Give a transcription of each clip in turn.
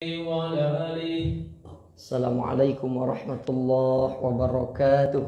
وعلى آله. Assalamualaikum warahmatullahi wabarakatuh.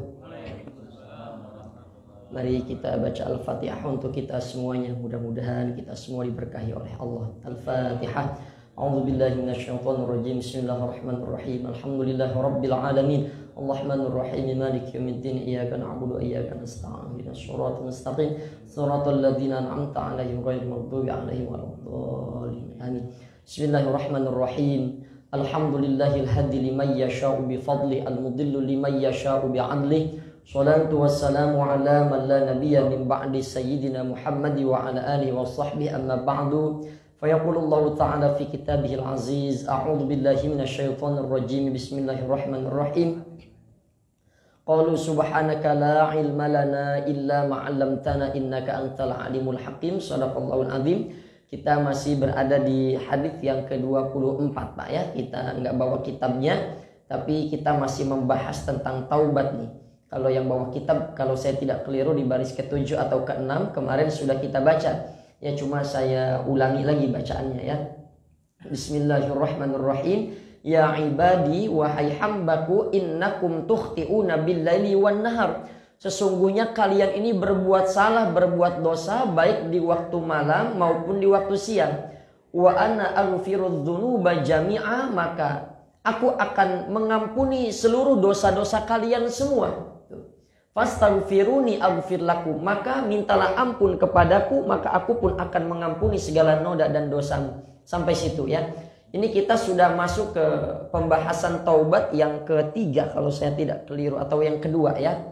Mari kita baca Al-Fatihah untuk kita semuanya. Mudah-mudahan kita semua diberkahi oleh Allah. Al-Fatihah. A'udzubillahi minasyaitonirrajim. Bismillahirrahmanirrahim. Alhamdulillahirabbil alamin. Arrahmanirrahim. Maliki yaumiddin. Iyyaka na'budu wa iyyaka nasta'in. Ihdinas siratal mustaqim. Shiratal ladzina an'amta 'alaihim ghairil maghdubi 'alaihim waladdallin. Amin. Bismillahirrahmanirrahim. Alhamdulillahil hadi liman yasha'u bi fadli al-mudillu liman yasha'u bi 'adli. Salatu wassalamu ala man la nabiyya min ba'di sayyidina Muhammad wa ala alihi wa sahbihi amma ba'du. Fayaqulullahu ta'ala fi kitabihil aziz. A'udzu billahi minasyaitonir rajim. Bismillahirrahmanirrahim. Qalu subhanaka la ilma lana illa ma 'allamtana innaka antal alimul hakim. Shadaqallahul azim. Kita masih berada di hadis yang ke-24 Pak ya. Kita nggak bawa kitabnya, tapi kita masih membahas tentang taubat nih. Kalau yang bawa kitab, kalau saya tidak keliru di baris ke-7 atau ke-6 kemarin sudah kita baca. Ya cuma saya ulangi lagi bacaannya ya. Bismillahirrahmanirrahim. Ya ibadi wahai hambaku innakum tukhti'una bil-laili wan nahar. Sesungguhnya kalian ini berbuat salah, berbuat dosa baik di waktu malam maupun di waktu siang. Wa ana aghfirudz dzunuba jami'a, maka aku akan mengampuni seluruh dosa-dosa kalian semua. Fastaghfiruni aghfir lakum, maka mintalah ampun kepadaku, maka aku pun akan mengampuni segala noda dan dosamu. Sampai situ ya. Ini kita sudah masuk ke pembahasan taubat yang ketiga kalau saya tidak keliru, atau yang kedua ya.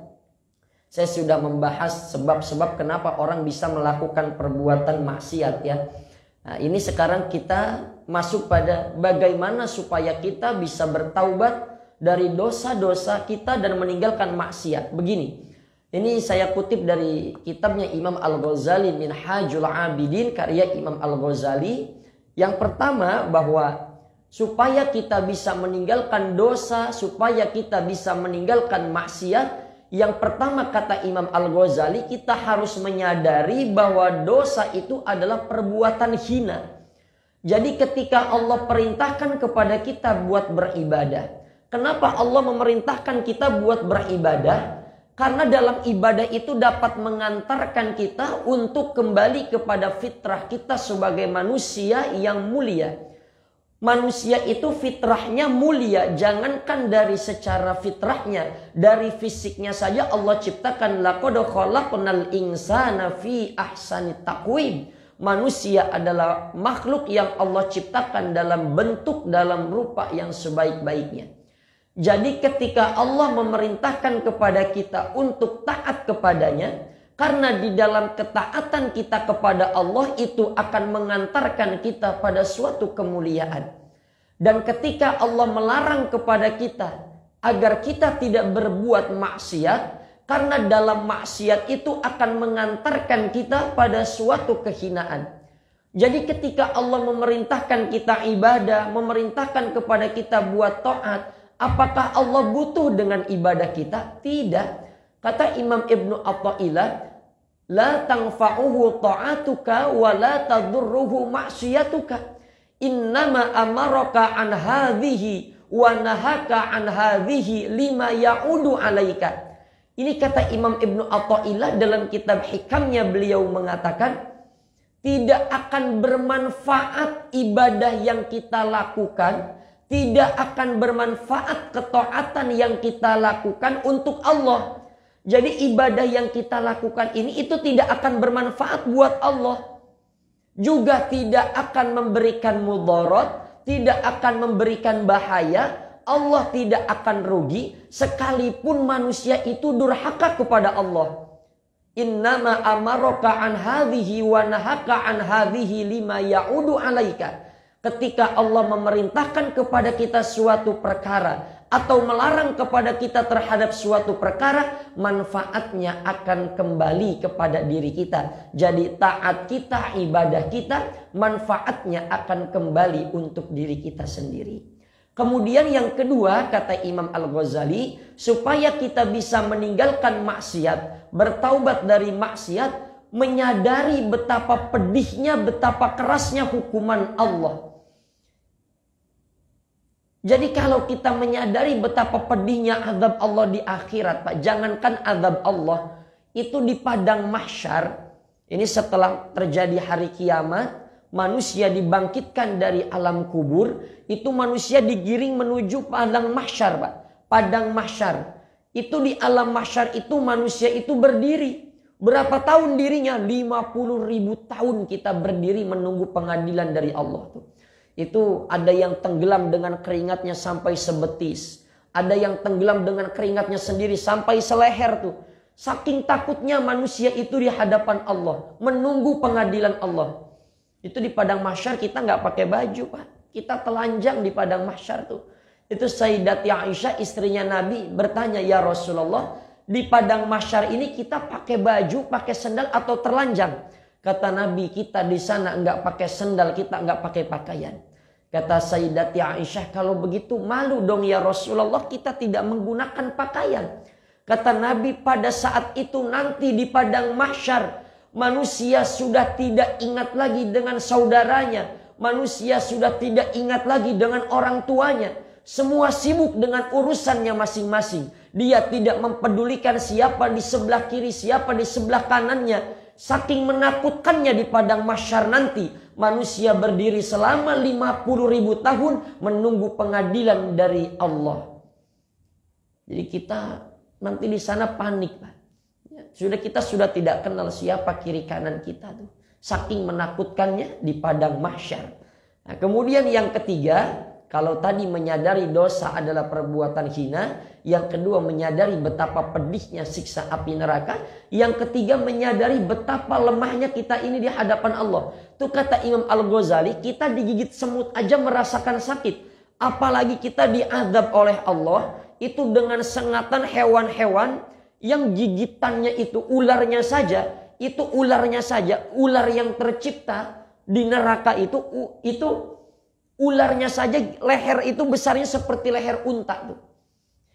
Saya sudah membahas sebab-sebab kenapa orang bisa melakukan perbuatan maksiat ya. Nah, ini sekarang kita masuk pada bagaimana supaya kita bisa bertaubat dari dosa-dosa kita dan meninggalkan maksiat. Begini, ini saya kutip dari kitabnya Imam Al-Ghazali Minhajul Abidin, karya Imam Al-Ghazali. Yang pertama, bahwa supaya kita bisa meninggalkan dosa, supaya kita bisa meninggalkan maksiat, yang pertama kata Imam Al-Ghazali, kita harus menyadari bahwa dosa itu adalah perbuatan hina. Jadi ketika Allah perintahkan kepada kita buat beribadah, kenapa Allah memerintahkan kita buat beribadah? Karena dalam ibadah itu dapat mengantarkan kita untuk kembali kepada fitrah kita sebagai manusia yang mulia. Manusia itu fitrahnya mulia. Jangankan dari secara fitrahnya, dari fisiknya saja Allah ciptakan laqad khalaqnal insana fi ahsani taqwim. Manusia adalah makhluk yang Allah ciptakan dalam bentuk, dalam rupa yang sebaik-baiknya. Jadi ketika Allah memerintahkan kepada kita untuk taat kepadanya, karena di dalam ketaatan kita kepada Allah itu akan mengantarkan kita pada suatu kemuliaan. Dan ketika Allah melarang kepada kita agar kita tidak berbuat maksiat, karena dalam maksiat itu akan mengantarkan kita pada suatu kehinaan. Jadi ketika Allah memerintahkan kita ibadah, memerintahkan kepada kita buat taat, apakah Allah butuh dengan ibadah kita? Tidak. Kata Imam Ibnu Athaillah, la tanfa'uhu ta'atuka wa la tadurruhu ma'siyatuka. Innama amaraka an hadhihi wa nahaka an hadhihi lima ya'udu alaika. Ini kata Imam Ibnu Athaillah dalam kitab Hikamnya, beliau mengatakan tidak akan bermanfaat ibadah yang kita lakukan, tidak akan bermanfaat ketaatan yang kita lakukan untuk Allah. Jadi ibadah yang kita lakukan ini itu tidak akan bermanfaat buat Allah. Juga tidak akan memberikan mudarat, tidak akan memberikan bahaya. Allah tidak akan rugi sekalipun manusia itu durhaka kepada Allah. Innama amaraka an hadhihi wa nahaka an hadhihi lima ya'udu alaika. Ketika Allah memerintahkan kepada kita suatu perkara atau melarang kepada kita terhadap suatu perkara, manfaatnya akan kembali kepada diri kita. Jadi taat kita, ibadah kita, manfaatnya akan kembali untuk diri kita sendiri. Kemudian yang kedua kata Imam Al-Ghazali, supaya kita bisa meninggalkan maksiat, bertaubat dari maksiat, menyadari betapa pedihnya, betapa kerasnya hukuman Allah. Jadi kalau kita menyadari betapa pedihnya azab Allah di akhirat, Pak, jangankan azab Allah, itu di padang mahsyar, ini setelah terjadi hari kiamat, manusia dibangkitkan dari alam kubur, itu manusia digiring menuju padang mahsyar, Pak. Padang mahsyar. Itu di alam mahsyar itu manusia itu berdiri. Berapa tahun dirinya? 50.000 tahun kita berdiri menunggu pengadilan dari Allah tuh. Itu ada yang tenggelam dengan keringatnya sampai sebetis. Ada yang tenggelam dengan keringatnya sendiri sampai seleher tuh. Saking takutnya manusia itu di hadapan Allah. Menunggu pengadilan Allah. Itu di padang mahsyar kita nggak pakai baju, Pak. Kita telanjang di padang mahsyar tuh. Itu Sayyidati Aisyah istrinya Nabi bertanya, "Ya Rasulullah, di padang mahsyar ini kita pakai baju, pakai sandal atau terlanjang?" Kata Nabi, kita di sana enggak pakai sendal, kita enggak pakai pakaian. Kata Sayyidati Aisyah, kalau begitu malu dong ya Rasulullah, kita tidak menggunakan pakaian. Kata Nabi, pada saat itu nanti di padang mahsyar, manusia sudah tidak ingat lagi dengan saudaranya. Manusia sudah tidak ingat lagi dengan orang tuanya. Semua sibuk dengan urusannya masing-masing. Dia tidak mempedulikan siapa di sebelah kiri, siapa di sebelah kanannya. Saking menakutkannya di padang mahsyar nanti, manusia berdiri selama 50.000 tahun menunggu pengadilan dari Allah. Jadi kita nanti di sana panik, Pak. Kita sudah tidak kenal siapa kiri kanan kita tuh. Saking menakutkannya di padang mahsyar. Nah, kemudian yang ketiga, kalau tadi menyadari dosa adalah perbuatan hina, yang kedua menyadari betapa pedihnya siksa api neraka, yang ketiga menyadari betapa lemahnya kita ini di hadapan Allah. Itu kata Imam Al-Ghazali, kita digigit semut aja merasakan sakit, apalagi kita diazab oleh Allah itu dengan sengatan hewan-hewan yang gigitannya itu ularnya saja, ular yang tercipta di neraka itu ularnya saja leher itu besarnya seperti leher unta tuh.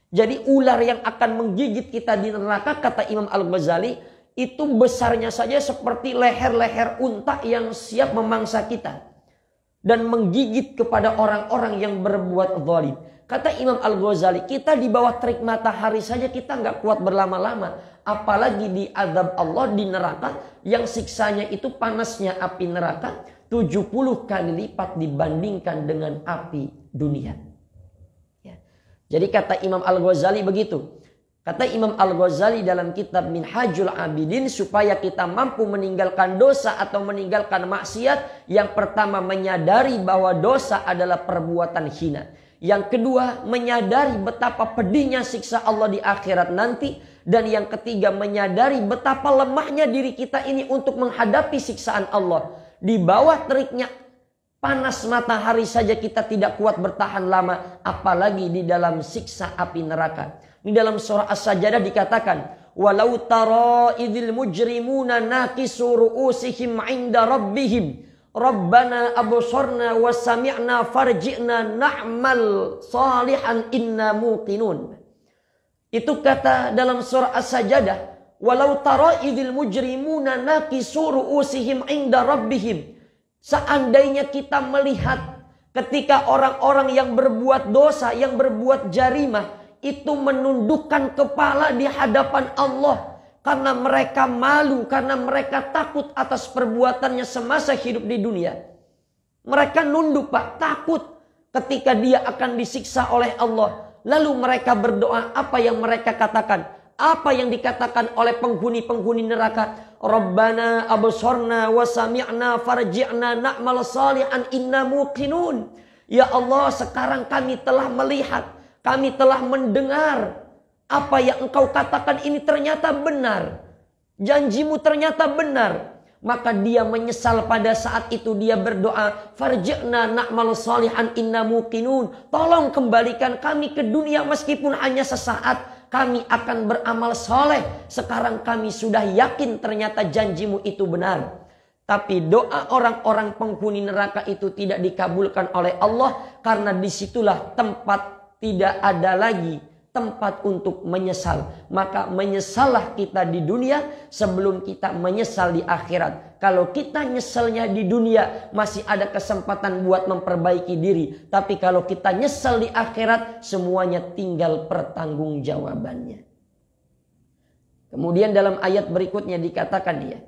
Jadi ular yang akan menggigit kita di neraka, kata Imam Al-Ghazali, itu besarnya saja seperti leher-leher unta yang siap memangsa kita dan menggigit kepada orang-orang yang berbuat zalim. Kata Imam Al-Ghazali, kita di bawah terik matahari saja kita nggak kuat berlama-lama, apalagi di azab Allah di neraka yang siksanya itu panasnya api neraka 70 kali lipat dibandingkan dengan api dunia. Ya. Jadi kata Imam Al-Ghazali begitu. Kata Imam Al-Ghazali dalam kitab Minhajul Abidin, supaya kita mampu meninggalkan dosa atau meninggalkan maksiat, yang pertama menyadari bahwa dosa adalah perbuatan hina. Yang kedua menyadari betapa pedihnya siksa Allah di akhirat nanti. Dan yang ketiga menyadari betapa lemahnya diri kita ini untuk menghadapi siksaan Allah. Di bawah teriknya panas matahari saja kita tidak kuat bertahan lama, apalagi di dalam siksa api neraka. Di dalam surah As-Sajdah dikatakan, walau tara idzil mujrimuna naqisu ru'usihim 'inda rabbihim rabbana absarna wa sami'na farji'na na'mal salihan inna muqinun. Itu kata dalam surah As-Sajdah, walau tara idzil mujrimuna naqisu ru'usihim 'inda rabbihim. Seandainya kita melihat ketika orang-orang yang berbuat dosa, yang berbuat jarimah, itu menundukkan kepala di hadapan Allah. Karena mereka malu, karena mereka takut atas perbuatannya semasa hidup di dunia. Mereka nunduk, Pak, takut ketika dia akan disiksa oleh Allah. Lalu mereka berdoa, apa yang mereka katakan? Apa yang dikatakan oleh penghuni-penghuni neraka? Rabbana absarna wa sami'na farji'na na'mal salihan inna muqinun. Ya Allah, sekarang kami telah melihat, kami telah mendengar, apa yang engkau katakan ini ternyata benar. Janjimu ternyata benar. Maka dia menyesal pada saat itu, dia berdoa, farji'na na'mal salihan inna muqinun. Tolong kembalikan kami ke dunia meskipun hanya sesaat. Kami akan beramal soleh. Sekarang kami sudah yakin ternyata janjimu itu benar. Tapi doa orang-orang penghuni neraka itu tidak dikabulkan oleh Allah. Karena disitulah tempat tidak ada lagi tempat untuk menyesal. Maka menyesallah kita di dunia sebelum kita menyesal di akhirat. Kalau kita nyesalnya di dunia, masih ada kesempatan buat memperbaiki diri. Tapi kalau kita nyesal di akhirat, semuanya tinggal pertanggungjawabannya. Kemudian dalam ayat berikutnya dikatakan dia.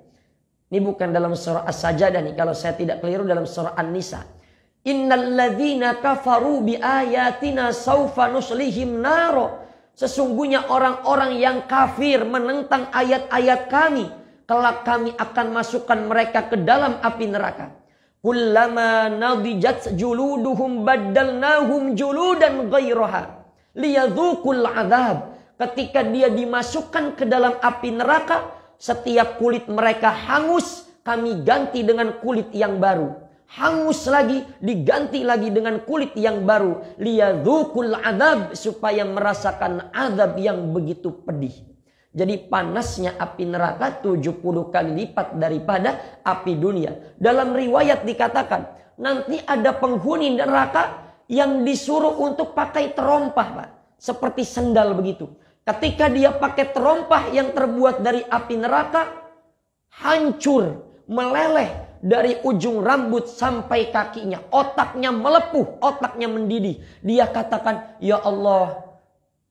Ini bukan dalam surah As-Sajdah nih, kalau saya tidak keliru dalam surah An-Nisa. Innal ladzina kafaru bi ayatina saufa nuslihim naro. Sesungguhnya orang-orang yang kafir menentang ayat-ayat kami, kelak kami akan masukkan mereka ke dalam api neraka. Kullama nadijat juluduhum baddalnahum juludan ghairaha liyadzuqul adzab. Ketika dia dimasukkan ke dalam api neraka, setiap kulit mereka hangus, kami ganti dengan kulit yang baru. Hangus lagi, diganti lagi dengan kulit yang baru. Liyadzuqul adzab, supaya merasakan azab yang begitu pedih. Jadi panasnya api neraka 70 kali lipat daripada api dunia. Dalam riwayat dikatakan, nanti ada penghuni neraka yang disuruh untuk pakai terompah, Pak. Seperti sendal begitu. Ketika dia pakai terompah yang terbuat dari api neraka, hancur, meleleh dari ujung rambut sampai kakinya. Otaknya melepuh, otaknya mendidih. Dia katakan, ya Allah,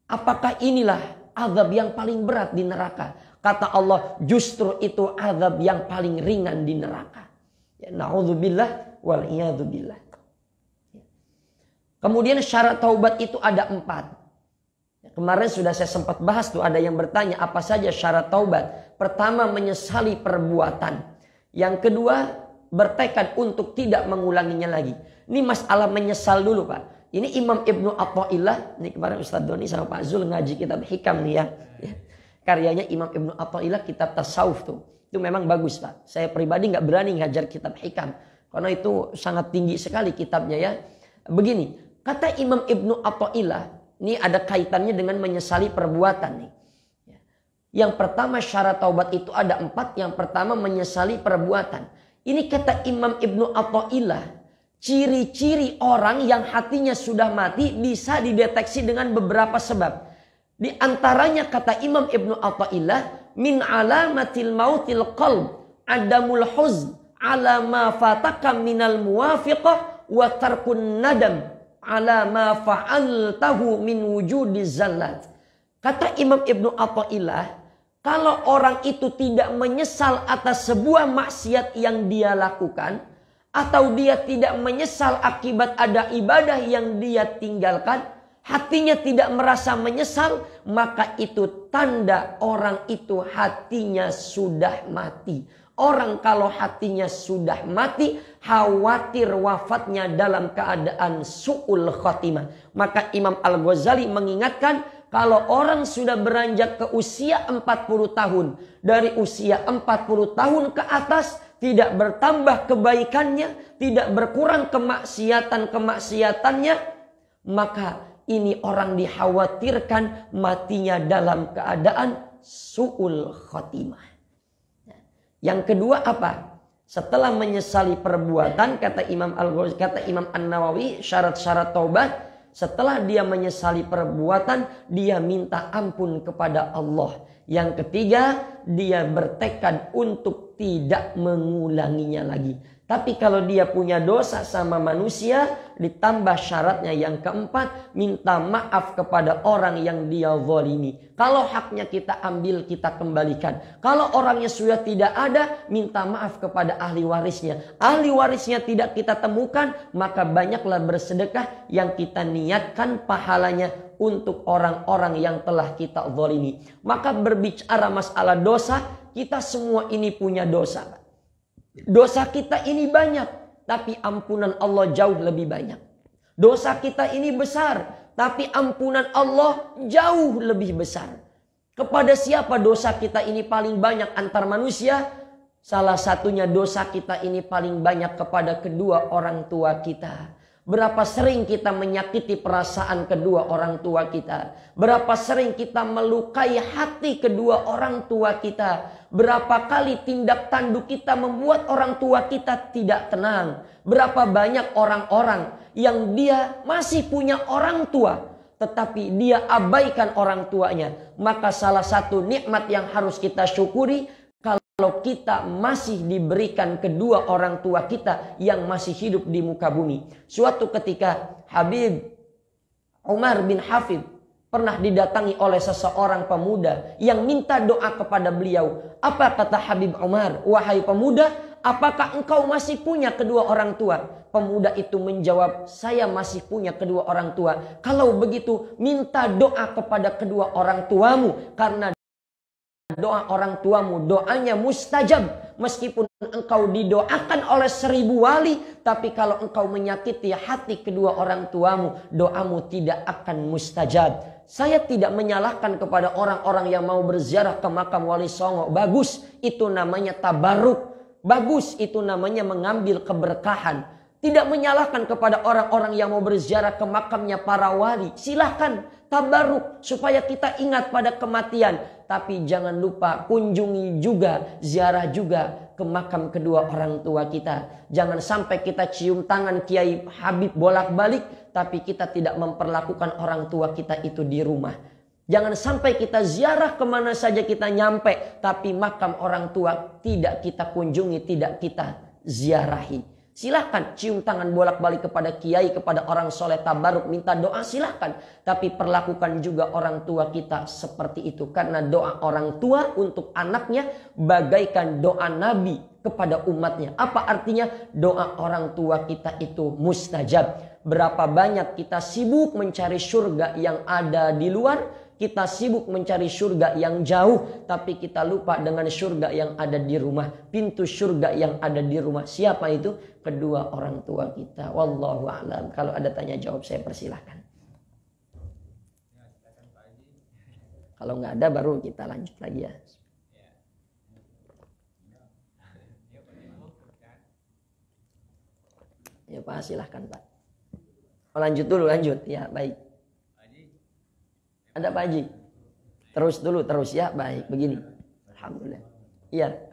apakah inilah azab yang paling berat di neraka? Kata Allah, justru itu azab yang paling ringan di neraka. Ya, na'udzubillah wal iyadzubillah. Kemudian syarat taubat itu ada 4. Kemarin sudah saya sempat bahas tuh, ada yang bertanya apa saja syarat taubat. Pertama, menyesali perbuatan. Yang kedua, bertekad untuk tidak mengulanginya lagi. Ini masalah menyesal dulu, Pak. Ini Imam Ibnu Athaillah. Ini kemarin Ustaz Doni sama Pak Zul ngaji kitab Hikam nih ya. Karyanya Imam Ibnu Athaillah, kitab tasawuf tuh. Itu memang bagus, Pak. Saya pribadi nggak berani ngajar kitab Hikam. Karena itu sangat tinggi sekali kitabnya ya. Begini, kata Imam Ibnu Athaillah, ini ada kaitannya dengan menyesali perbuatan nih. Yang pertama syarat taubat itu ada 4. Yang pertama menyesali perbuatan. Ini kata Imam Ibnu Athaillah, ciri-ciri orang yang hatinya sudah mati bisa dideteksi dengan beberapa sebab. Di antaranya kata Imam Ibnu Athaillah, min alamatil mautil qalb adamul huzn ala ma fataka minal muwafiqah wa tarkun nadam ala ma fa'altahu min wujudiz zallat. Kata Imam Ibnu Athaillah, kalau orang itu tidak menyesal atas sebuah maksiat yang dia lakukan, atau dia tidak menyesal akibat ada ibadah yang dia tinggalkan, hatinya tidak merasa menyesal, maka itu tanda orang itu hatinya sudah mati. Orang kalau hatinya sudah mati, khawatir wafatnya dalam keadaan su'ul khotimah. Maka Imam Al-Ghazali mengingatkan, kalau orang sudah beranjak ke usia 40 tahun, dari usia 40 tahun ke atas, tidak bertambah kebaikannya, tidak berkurang kemaksiatan-kemaksiatannya, maka ini orang dikhawatirkan matinya dalam keadaan su'ul khotimah. Yang kedua apa? Setelah menyesali perbuatan, kata Imam Al-Ghazali, kata Imam An-Nawawi, syarat-syarat taubat, setelah dia menyesali perbuatan, dia minta ampun kepada Allah. Yang ketiga, dia bertekad untuk tidak mengulanginya lagi. Tapi kalau dia punya dosa sama manusia, ditambah syaratnya yang keempat, minta maaf kepada orang yang dia zalimi. Kalau haknya kita ambil, kita kembalikan. Kalau orangnya sudah tidak ada, minta maaf kepada ahli warisnya. Ahli warisnya tidak kita temukan, maka banyaklah bersedekah yang kita niatkan pahalanya untuk orang-orang yang telah kita zalimi. Maka berbicara masalah dosa, kita semua ini punya dosa. Dosa kita ini banyak, tapi ampunan Allah jauh lebih banyak. Dosa kita ini besar, tapi ampunan Allah jauh lebih besar. Kepada siapa dosa kita ini paling banyak antar manusia? Salah satunya dosa kita ini paling banyak kepada kedua orang tua kita. Berapa sering kita menyakiti perasaan kedua orang tua kita. Berapa sering kita melukai hati kedua orang tua kita. Berapa kali tindak tanduk kita membuat orang tua kita tidak tenang. Berapa banyak orang-orang yang dia masih punya orang tua, tetapi dia abaikan orang tuanya, maka salah satu nikmat yang harus kita syukuri kalau kita masih diberikan kedua orang tua kita yang masih hidup di muka bumi. Suatu ketika Habib Umar bin Hafid pernah didatangi oleh seseorang pemuda yang minta doa kepada beliau. Apa kata Habib Umar? Wahai pemuda, apakah engkau masih punya kedua orang tua? Pemuda itu menjawab, saya masih punya kedua orang tua. Kalau begitu, minta doa kepada kedua orang tuamu. Karena doa orang tuamu, doanya mustajab. Meskipun engkau didoakan oleh 1000 wali, tapi kalau engkau menyakiti hati kedua orang tuamu, doamu tidak akan mustajab. Saya tidak menyalahkan kepada orang-orang yang mau berziarah ke makam Wali Songo. Bagus, itu namanya tabarruk. Bagus, itu namanya mengambil keberkahan. Tidak menyalahkan kepada orang-orang yang mau berziarah ke makamnya para wali. Silahkan tabarruk supaya kita ingat pada kematian. Tapi jangan lupa kunjungi juga, ziarah juga ke makam kedua orang tua kita. Jangan sampai kita cium tangan Kiai Habib bolak-balik, tapi kita tidak memperlakukan orang tua kita itu di rumah. Jangan sampai kita ziarah kemana saja kita nyampe, tapi makam orang tua tidak kita kunjungi, tidak kita ziarahi. Silahkan cium tangan bolak-balik kepada kiai, kepada orang soleh, tabaruk, minta doa, silahkan. Tapi perlakukan juga orang tua kita seperti itu. Karena doa orang tua untuk anaknya bagaikan doa Nabi kepada umatnya. Apa artinya? Doa orang tua kita itu mustajab. Berapa banyak kita sibuk mencari surga yang ada di luar. Kita sibuk mencari surga yang jauh, tapi kita lupa dengan surga yang ada di rumah. Pintu surga yang ada di rumah. Siapa itu? Kedua orang tua kita. Wallahu a'lam. Kalau ada tanya jawab saya persilahkan. Kalau nggak ada baru kita lanjut lagi ya. Ya Pak, silahkan Pak. Oh, lanjut dulu, lanjut. Ya baik. Ada Pak Haji? Terus dulu, terus ya. Baik, begini. Alhamdulillah. Iya.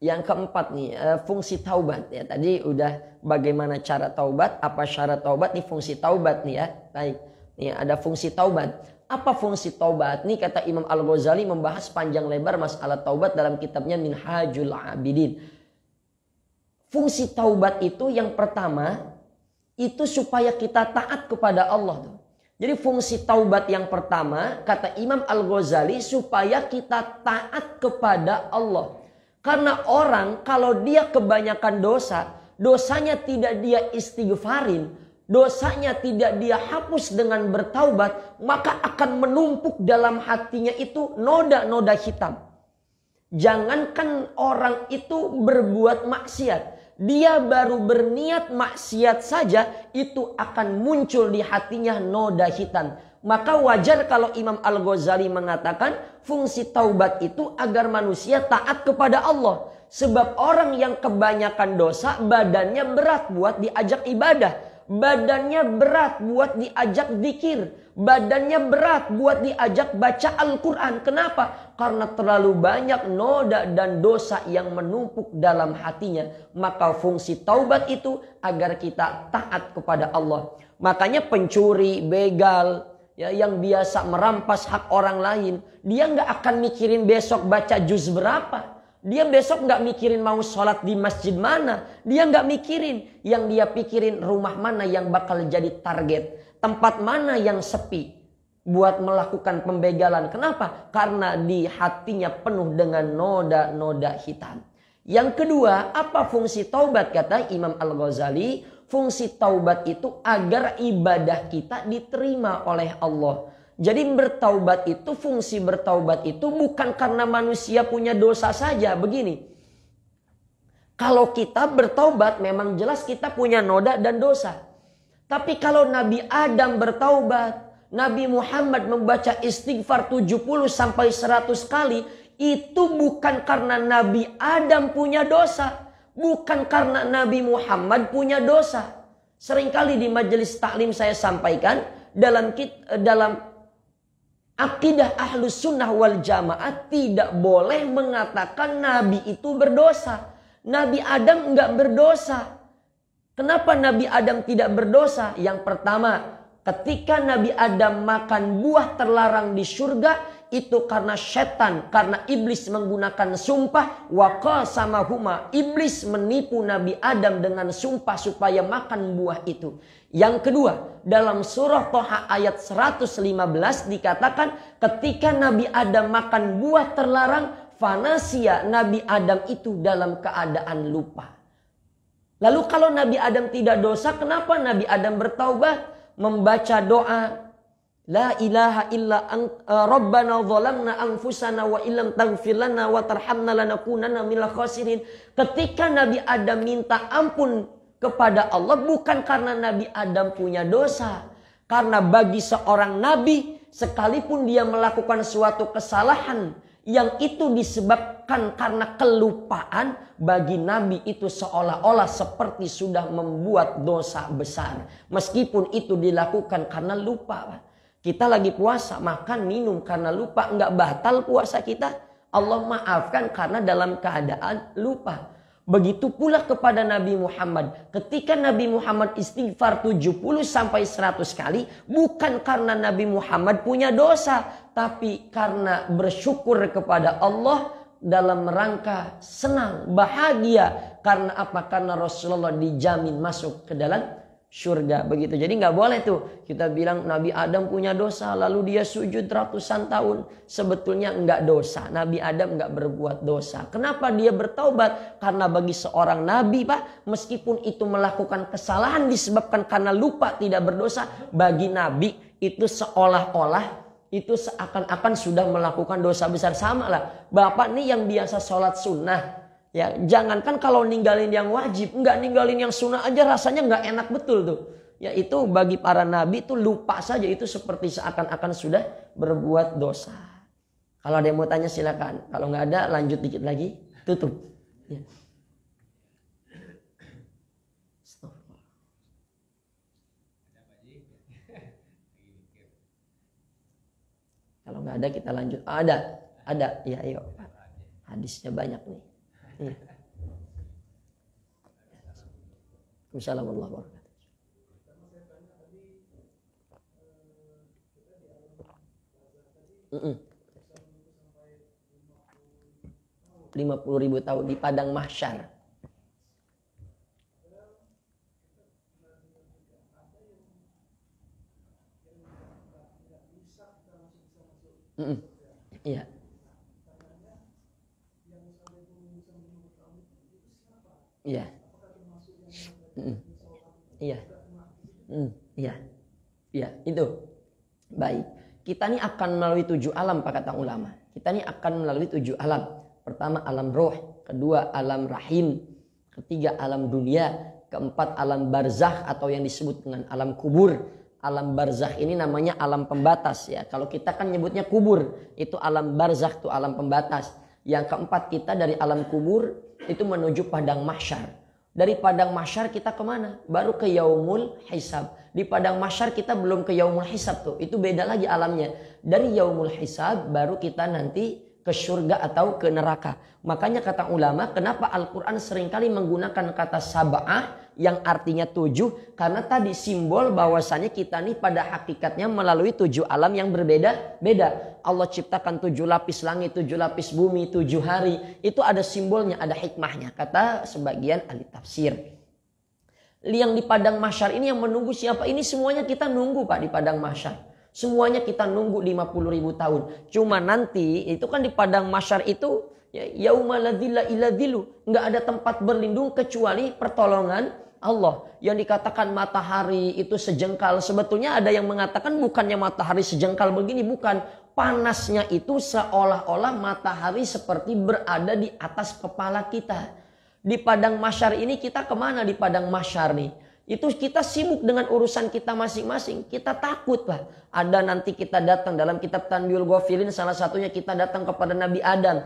Yang keempat nih, fungsi taubat. Ya, tadi udah bagaimana cara taubat, apa syarat taubat, nih fungsi taubat nih ya. Baik. Nih ada fungsi taubat. Apa fungsi taubat? Nih kata Imam Al-Ghazali membahas panjang lebar masalah taubat dalam kitabnya Minhajul Abidin. Fungsi taubat itu yang pertama, itu supaya kita taat kepada Allah tuh. Jadi fungsi taubat yang pertama, kata Imam Al-Ghazali, supaya kita taat kepada Allah. Karena orang kalau dia kebanyakan dosa, dosanya tidak dia istighfarin, dosanya tidak dia hapus dengan bertaubat, maka akan menumpuk dalam hatinya itu noda-noda hitam. Jangankan orang itu berbuat maksiat. Dia baru berniat maksiat saja itu akan muncul di hatinya noda hitam. Maka wajar kalau Imam Al-Ghazali mengatakan fungsi taubat itu agar manusia taat kepada Allah. Sebab orang yang kebanyakan dosa badannya berat buat diajak ibadah. Badannya berat buat diajak zikir. Badannya berat buat diajak baca Al-Quran. Kenapa? Karena terlalu banyak noda dan dosa yang menumpuk dalam hatinya. Maka fungsi taubat itu agar kita taat kepada Allah. Makanya pencuri, begal, ya, yang biasa merampas hak orang lain, dia nggak akan mikirin besok baca juz berapa. Dia besok nggak mikirin mau sholat di masjid mana. Dia nggak mikirin. Yang dia pikirin rumah mana yang bakal jadi target. Tempat mana yang sepi buat melakukan pembegalan. Kenapa? Karena di hatinya penuh dengan noda-noda hitam. Yang kedua, apa fungsi taubat? Kata Imam Al-Ghazali, fungsi taubat itu agar ibadah kita diterima oleh Allah. Jadi bertaubat itu, fungsi bertaubat itu bukan karena manusia punya dosa saja. Begini, kalau kita bertaubat memang jelas kita punya noda dan dosa. Tapi kalau Nabi Adam bertaubat, Nabi Muhammad membaca istighfar 70 sampai 100 kali, itu bukan karena Nabi Adam punya dosa, bukan karena Nabi Muhammad punya dosa. Seringkali di majelis taklim saya sampaikan dalam akidah Ahlus Sunnah wal Jamaah tidak boleh mengatakan Nabi itu berdosa. Nabi Adam enggak berdosa. Kenapa Nabi Adam tidak berdosa? Yang pertama, ketika Nabi Adam makan buah terlarang di surga, itu karena setan, karena iblis menggunakan sumpah. Waqasamahuma, iblis menipu Nabi Adam dengan sumpah supaya makan buah itu. Yang kedua, dalam surah Thaha ayat 115 dikatakan ketika Nabi Adam makan buah terlarang, fanasia, Nabi Adam itu dalam keadaan lupa. Lalu kalau Nabi Adam tidak dosa, kenapa Nabi Adam bertaubat? Membaca doa, La ilaha illa Rabbana zalamna anfusana wa illam taghfir lana wa tarhamna lanakunanna minal khasirin. Ketika Nabi Adam minta ampun kepada Allah, bukan karena Nabi Adam punya dosa. Karena bagi seorang nabi, sekalipun dia melakukan suatu kesalahan yang itu disebabkan karena kelupaan, bagi nabi itu seolah-olah seperti sudah membuat dosa besar. Meskipun itu dilakukan karena lupa. Kita lagi puasa, makan, minum karena lupa, nggak batal puasa kita. Allah maafkan karena dalam keadaan lupa. Begitu pula kepada Nabi Muhammad. Ketika Nabi Muhammad istighfar 70 sampai 100 kali, bukan karena Nabi Muhammad punya dosa, tapi karena bersyukur kepada Allah dalam rangka senang, bahagia. Karena apa? Karena Rasulullah dijamin masuk ke dalam surga, begitu. Jadi nggak boleh tuh kita bilang Nabi Adam punya dosa lalu dia sujud ratusan tahun. Sebetulnya nggak dosa. Nabi Adam nggak berbuat dosa. Kenapa dia bertaubat? Karena bagi seorang nabi, Pak, meskipun itu melakukan kesalahan disebabkan karena lupa, tidak berdosa, bagi nabi itu seolah-olah itu seakan-akan sudah melakukan dosa besar. Sama lah Bapak nih yang biasa sholat sunnah, ya, jangankan kalau ninggalin yang wajib, nggak ninggalin yang sunnah aja rasanya nggak enak betul tuh. Ya itu bagi para nabi itu lupa saja, itu seperti seakan-akan sudah berbuat dosa. Kalau ada yang mau tanya silakan. Kalau nggak ada lanjut dikit lagi, tutup. Ya. Kalau nggak ada kita lanjut. Ada. Ya ayo. Hadisnya banyak nih. Ya. Assalamualaikum warahmatullahi wabarakatuh. 50.000 tahun di padang mahsyar. Iya. Iya. Iya. Iya. Iya, itu. Baik. Kita ini akan melalui 7 alam, Pak, kata ulama. Kita ini akan melalui 7 alam. Pertama alam roh, kedua alam rahim, ketiga alam dunia, keempat alam barzakh atau yang disebut dengan alam kubur. Alam barzakh ini namanya alam pembatas ya. Kalau kita kan nyebutnya kubur, itu alam barzakh, itu alam pembatas. Yang keempat kita dari alam kubur itu menuju padang mahsyar. Dari padang mahsyar kita kemana? Baru ke yaumul hisab. Di padang mahsyar kita belum ke yaumul hisab tuh. Itu beda lagi alamnya. Dari yaumul hisab baru kita nanti ke surga atau ke neraka. Makanya kata ulama, kenapa Al-Quran seringkali menggunakan kata sab'ah yang artinya 7? Karena tadi simbol bahwasanya kita nih pada hakikatnya melalui 7 alam yang berbeda-beda. Allah ciptakan 7 lapis langit, 7 lapis bumi, 7 hari. Itu ada simbolnya, ada hikmahnya. Kata sebagian ahli tafsir. Yang di padang mahsyar ini yang menunggu siapa? Ini semuanya kita nunggu, Pak, di padang mahsyar. Semuanya kita nunggu 50.000 tahun. Cuma nanti itu kan di padang mahsyar itu yauma la dzilla illa dzillu, enggak ada tempat berlindung kecuali pertolongan Allah. Yang dikatakan matahari itu sejengkal, sebetulnya ada yang mengatakan bukannya matahari sejengkal begini, bukan. Panasnya itu seolah-olah matahari seperti berada di atas kepala kita. Di padang mahsyar ini kita kemana di padang mahsyar nih? Itu kita sibuk dengan urusan kita masing-masing. Kita takut lah. Ada nanti kita datang dalam kitab Tanbiul Ghafilin, salah satunya kita datang kepada Nabi Adam.